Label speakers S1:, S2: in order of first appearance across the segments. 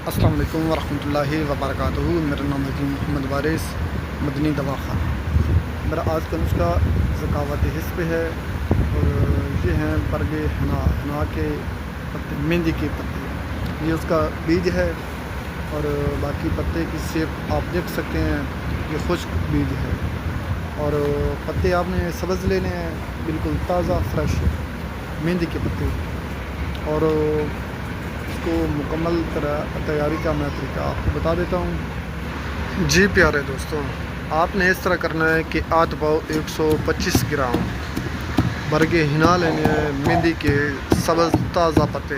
S1: السلام علیکم ورحمۃ اللہ وبرکاتہ۔ میرا نام ہے محمد وارث، مدنی دواخانہ۔ میرا آج کا نسخہ ذکاوت حس پہ ہے، اور یہ ہیں برگ ہنا کے پتے، مہندی کے پتے۔ یہ اس کا بیج ہے، اور باقی پتے کی شیپ آپ دیکھ سکتے ہیں، یہ خشک بیج ہے۔ اور پتے آپ نے سبز لینے ہیں، بالکل تازہ فریش مہندی کے پتے۔ اور اس کو مکمل تیاری کا میں طریقہ آپ کو بتا دیتا ہوں۔ جی پیارے دوستوں، آپ نے اس طرح کرنا ہے کہ آدھ پاؤ 125 گرام برگ ہنا لینے ہیں، مہندی کے سبز تازہ پتے۔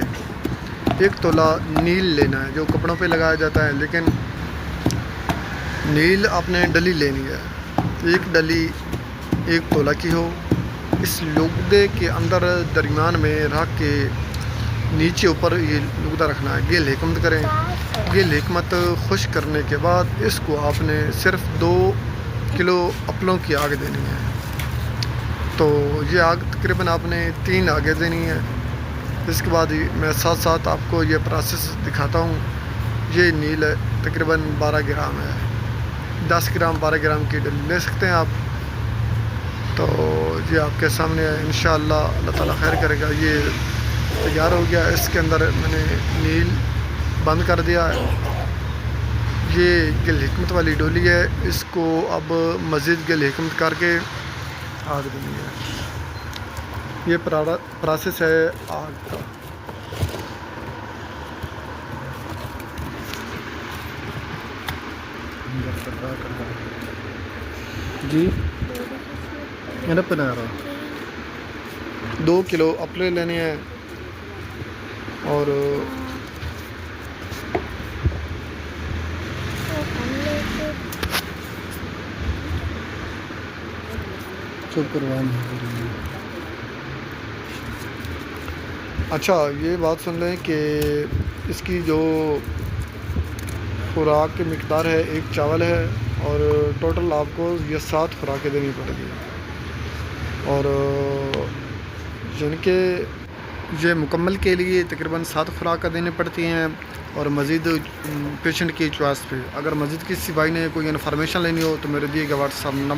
S1: 1 تولہ نیل لینا ہے، جو کپڑوں پہ لگایا جاتا ہے، لیکن نیل آپ نے ڈلی لینی ہے۔ ایک ڈلی 1 تولہ کی ہو۔ اس لگدے کے اندر درمیان میں رکھ کے نیچے اوپر یہ لگدہ رکھنا ہے۔ گیل حکمت کریں۔ گیل حکمت خشک کرنے کے بعد اس کو آپ نے صرف 2 کلو اپلوں کی آگ دینی ہے۔ تو یہ آگ تقریباً آپ نے 3 آگیں دینی ہے۔ اس کے بعد میں ساتھ ساتھ آپ کو یہ پروسیس دکھاتا ہوں۔ یہ نیل ہے، تقریباً 12 گرام ہے، 10 گرام 12 گرام کی ڈلی لے سکتے ہیں آپ۔ تو یہ آپ کے سامنے ہے، انشاءاللہ اللہ تعالیٰ خیر کرے گا۔ یہ تیار ہو گیا۔ اس کے اندر میں نے نیل بند کر دیا ہے۔ یہ گل حکمت والی ڈولی ہے، اس کو اب مزید گل حکمت کر کے آگ دینی ہے۔ یہ پروسیس ہے آگ کا۔ جی میں بنا رہا 2 کلو اپلے لینے ہیں، اور چپ کروانا۔ اچھا یہ بات سن لیں کہ اس کی جو خوراک کی مقدار ہے، 1 چاول ہے، اور ٹوٹل آپ کو یہ 7 خوراکیں دینی پڑے گی۔ اور جن کے یہ مکمل کے لیے تقریباً 7 خوراکیں دینی پڑتی ہیں، اور مزید پیشنٹ کی چوائس پہ۔ اگر مزید کسی بھائی نے کوئی انفارمیشن لینی ہو تو میرے دیے گئے واٹس ایپ نمبر